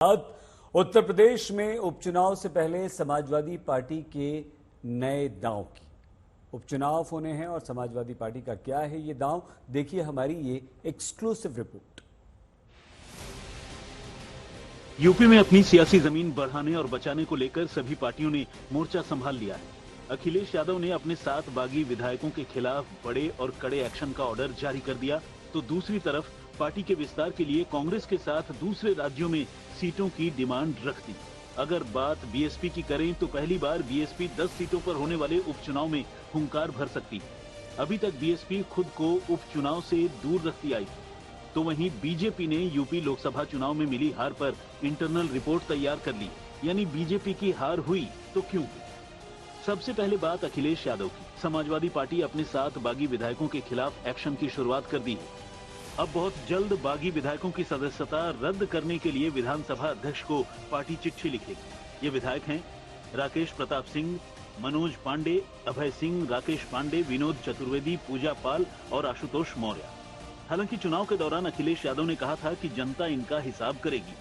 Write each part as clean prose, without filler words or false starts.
उत्तर प्रदेश में उपचुनाव से पहले समाजवादी पार्टी के नए दांव की। उपचुनाव होने हैं और समाजवादी पार्टी का क्या है ये दांव, देखिए हमारी ये एक्सक्लूसिव रिपोर्ट। यूपी में अपनी सियासी जमीन बढ़ाने और बचाने को लेकर सभी पार्टियों ने मोर्चा संभाल लिया है। अखिलेश यादव ने अपने 7 बागी विधायकों के खिलाफ बड़े और कड़े एक्शन का ऑर्डर जारी कर दिया, तो दूसरी तरफ पार्टी के विस्तार के लिए कांग्रेस के साथ दूसरे राज्यों में सीटों की डिमांड रख दी। अगर बात बीएसपी की करें तो पहली बार बीएसपी 10 सीटों पर होने वाले उपचुनाव में हुंकार भर सकती है। अभी तक बीएसपी खुद को उपचुनाव से दूर रखती आई, तो वहीं बीजेपी ने यूपी लोकसभा चुनाव में मिली हार पर इंटरनल रिपोर्ट तैयार कर ली। यानी बीजेपी की हार हुई तो क्यों? सबसे पहले बात अखिलेश यादव की। समाजवादी पार्टी अपने 7 बागी विधायकों के खिलाफ एक्शन की शुरुआत कर दी है। अब बहुत जल्द बागी विधायकों की सदस्यता रद्द करने के लिए विधानसभा अध्यक्ष को पार्टी चिट्ठी लिखेगी। ये विधायक हैं राकेश प्रताप सिंह, मनोज पांडे, अभय सिंह, राकेश पांडे, विनोद चतुर्वेदी, पूजा पाल और आशुतोष मौर्य। हालांकि चुनाव के दौरान अखिलेश यादव ने कहा था कि जनता इनका हिसाब करेगी।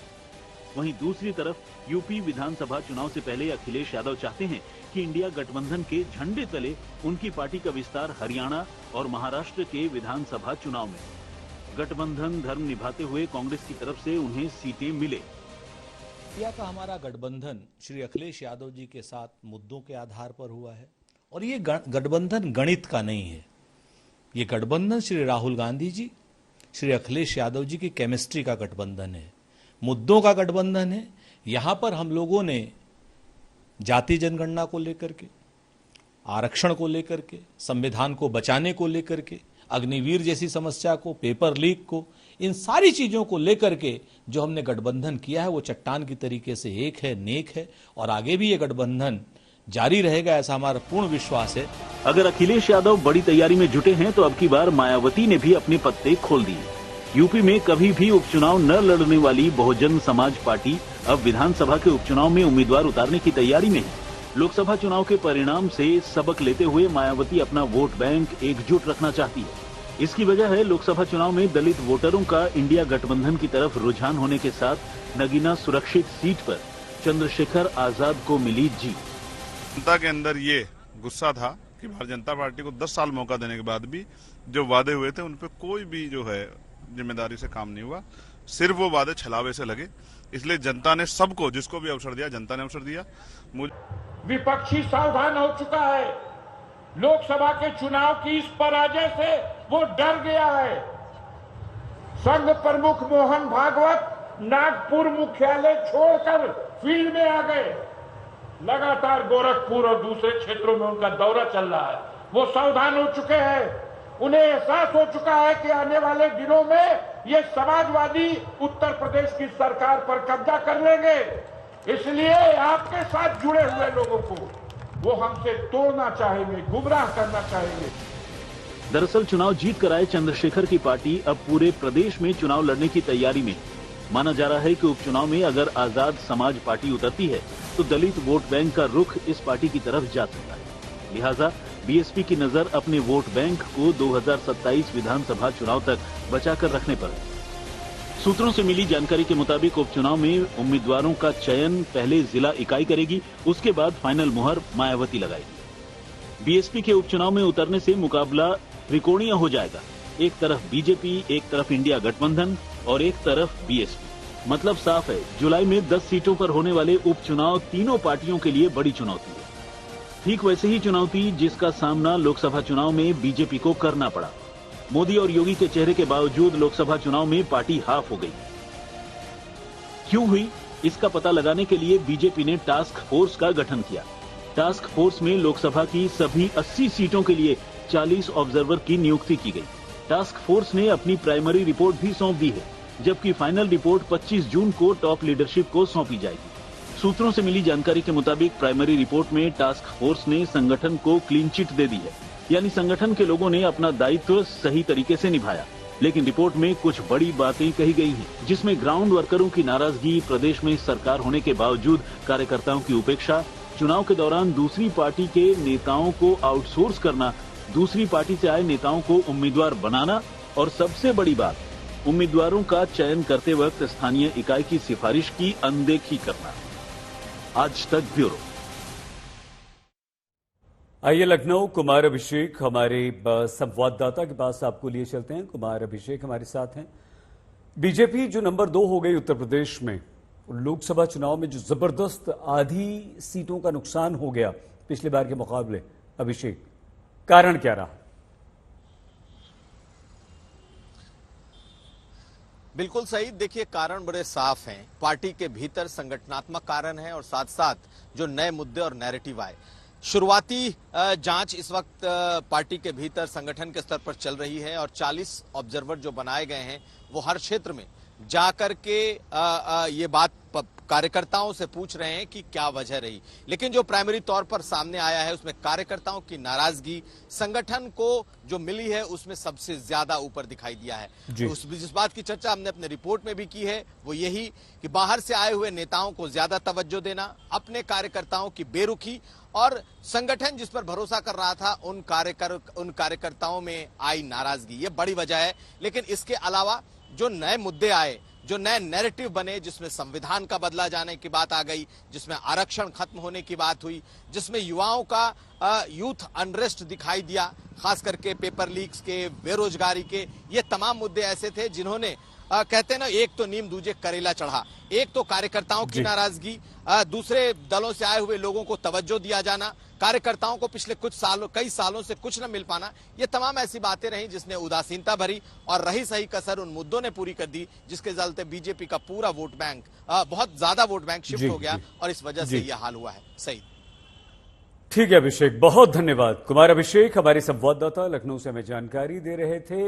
वहीं दूसरी तरफ यूपी विधानसभा चुनाव से पहले अखिलेश यादव चाहते हैं कि इंडिया गठबंधन के झंडे तले उनकी पार्टी का विस्तार हरियाणा और महाराष्ट्र के विधानसभा चुनाव में। गठबंधन धर्म निभाते हुए कांग्रेस की तरफ से उन्हें सीटें मिले। इंडिया का हमारा गठबंधन श्री अखिलेश यादव जी के साथ मुद्दों के आधार पर हुआ है और ये गठबंधन गणित का नहीं है। ये गठबंधन श्री राहुल गांधी जी, श्री अखिलेश यादव जी की केमिस्ट्री का गठबंधन है, मुद्दों का गठबंधन है। यहां पर हम लोगों ने जाति जनगणना को लेकर के, आरक्षण को लेकर के, संविधान को बचाने को लेकर के, अग्निवीर जैसी समस्या को, पेपर लीक को, इन सारी चीजों को लेकर के जो हमने गठबंधन किया है वो चट्टान की तरीके से एक है, नेक है और आगे भी ये गठबंधन जारी रहेगा, ऐसा हमारा पूर्ण विश्वास है। अगर अखिलेश यादव बड़ी तैयारी में जुटे हैं तो अब की बार मायावती ने भी अपने पत्ते खोल दिए। यूपी में कभी भी उपचुनाव न लड़ने वाली बहुजन समाज पार्टी अब विधानसभा के उपचुनाव में उम्मीदवार उतारने की तैयारी में है। लोकसभा चुनाव के परिणाम से सबक लेते हुए मायावती अपना वोट बैंक एकजुट रखना चाहती है। इसकी वजह है लोकसभा चुनाव में दलित वोटरों का इंडिया गठबंधन की तरफ रुझान होने के साथ नगीना सुरक्षित सीट पर चंद्रशेखर आजाद को मिली जीत। जनता के अंदर ये गुस्सा था कि भारतीय जनता पार्टी को 10 साल मौका देने के बाद भी जो वादे हुए थे उन पे कोई भी जो है जिम्मेदारी से काम नहीं हुआ, सिर्फ वो वादे छलावे से लगे। इसलिए जनता ने सबको, जिसको भी अवसर दिया, जनता ने अवसर दिया। विपक्षी सावधान हो चुका है। लोकसभा के चुनाव की इस पराजय से वो डर गया है। संघ प्रमुख मोहन भागवत नागपुर मुख्यालय छोड़कर फील्ड में आ गए। लगातार गोरखपुर और दूसरे क्षेत्रों में उनका दौरा चल रहा है। वो सावधान हो चुके हैं। उन्हें एहसास हो चुका है कि आने वाले दिनों में ये समाजवादी उत्तर प्रदेश की सरकार पर कब्जा कर लेंगे। इसलिए आपके साथ जुड़े हुए लोगों को वो हमसे तोड़ना चाहेंगे, गुमराह करना चाहेंगे। दरअसल चुनाव जीत कर आए चंद्रशेखर की पार्टी अब पूरे प्रदेश में चुनाव लड़ने की तैयारी में। माना जा रहा है कि उपचुनाव में अगर आजाद समाज पार्टी उतरती है तो दलित वोट बैंक का रुख इस पार्टी की तरफ जा सकता है। लिहाजा बीएसपी की नजर अपने वोट बैंक को 2027 विधानसभा चुनाव तक बचाकर रखने पर है। सूत्रों से मिली जानकारी के मुताबिक उपचुनाव में उम्मीदवारों का चयन पहले जिला इकाई करेगी, उसके बाद फाइनल मुहर मायावती लगाएगी। बीएसपी के उपचुनाव में उतरने से मुकाबला त्रिकोणीय हो जाएगा। एक तरफ बीजेपी, एक तरफ इंडिया गठबंधन और एक तरफ बीएसपी। मतलब साफ है, जुलाई में 10 सीटों पर होने वाले उपचुनाव तीनों पार्टियों के लिए बड़ी चुनौती है। ठीक वैसे ही चुनौती जिसका सामना लोकसभा चुनाव में बीजेपी को करना पड़ा। मोदी और योगी के चेहरे के बावजूद लोकसभा चुनाव में पार्टी हाफ हो गई। क्यों हुई, इसका पता लगाने के लिए बीजेपी ने टास्क फोर्स का गठन किया। टास्क फोर्स में लोकसभा की सभी 80 सीटों के लिए 40 ऑब्जर्वर की नियुक्ति की गई। टास्क फोर्स ने अपनी प्राइमरी रिपोर्ट भी सौंप दी है, जबकि फाइनल रिपोर्ट 25 जून को टॉप लीडरशिप को सौंपी जाएगी। सूत्रों से मिली जानकारी के मुताबिक प्राइमरी रिपोर्ट में टास्क फोर्स ने संगठन को क्लीन चिट दे दी है, यानी संगठन के लोगों ने अपना दायित्व सही तरीके से निभाया। लेकिन रिपोर्ट में कुछ बड़ी बातें कही गई हैं, जिसमें ग्राउंड वर्करों की नाराजगी, प्रदेश में सरकार होने के बावजूद कार्यकर्ताओं की उपेक्षा, चुनाव के दौरान दूसरी पार्टी के नेताओं को आउटसोर्स करना, दूसरी पार्टी से आए नेताओं को उम्मीदवार बनाना और सबसे बड़ी बात उम्मीदवारों का चयन करते वक्त स्थानीय इकाई की सिफारिश की अनदेखी करना। आज तक ब्यूरो। आइए लखनऊ कुमार अभिषेक हमारे संवाददाता के पास आपको लिए चलते हैं। कुमार अभिषेक हमारे साथ हैं। बीजेपी जो नंबर 2 हो गई उत्तर प्रदेश में, लोकसभा चुनाव में जो जबरदस्त आधी सीटों का नुकसान हो गया पिछले बार के मुकाबले, अभिषेक कारण क्या रहा? बिल्कुल सही। देखिए, कारण बड़े साफ हैं। पार्टी के भीतर संगठनात्मक कारण है और साथ साथ जो नए मुद्दे और नैरेटिव आए। शुरुआती जांच इस वक्त पार्टी के भीतर संगठन के स्तर पर चल रही है और 40 ऑब्जर्वर जो बनाए गए हैं वो हर क्षेत्र में जाकर के ये बात कार्यकर्ताओं से पूछ रहे हैं कि क्या वजह रही। लेकिन जो प्राइमरी तौर पर सामने आया है उसमें कार्यकर्ताओं की नाराजगी संगठन को जो मिली है उसमें सबसे ज्यादा ऊपर दिखाई दिया है। जिस बात की चर्चा हमने अपने रिपोर्ट में भी की है वो यही कि बाहर से आए हुए नेताओं को ज्यादा तवज्जो देना, अपने कार्यकर्ताओं की बेरुखी और संगठन जिस पर भरोसा कर रहा था उन कार्यकर्ताओं में आई नाराजगी, ये बड़ी वजह है। लेकिन इसके अलावा जो नए मुद्दे आए, जो नए नैरेटिव बने, जिसमें संविधान का बदला जाने की बात आ गई, जिसमें आरक्षण खत्म होने की बात हुई, जिसमें युवाओं का यूथ अनरेस्ट दिखाई दिया, खास करके पेपर लीक्स के, बेरोजगारी के, ये तमाम मुद्दे ऐसे थे जिन्होंने कहते हैं ना, एक तो नीम दूजे करेला चढ़ा। एक तो कार्यकर्ताओं की नाराजगी, दूसरे दलों से आए हुए लोगों को तवज्जो दिया जाना, कार्यकर्ताओं को पिछले कई सालों से कुछ न मिल पाना, ये तमाम ऐसी बातें रहीं जिसने उदासीनता भरी और रही सही कसर उन मुद्दों ने पूरी कर दी, जिसके चलते बीजेपी का पूरा वोट बैंक, बहुत ज्यादा वोट बैंक शिफ्ट हो गया और इस वजह से यह हाल हुआ है। सही। ठीक है अभिषेक, बहुत धन्यवाद। कुमार अभिषेक हमारे संवाददाता लखनऊ से हमें जानकारी दे रहे थे।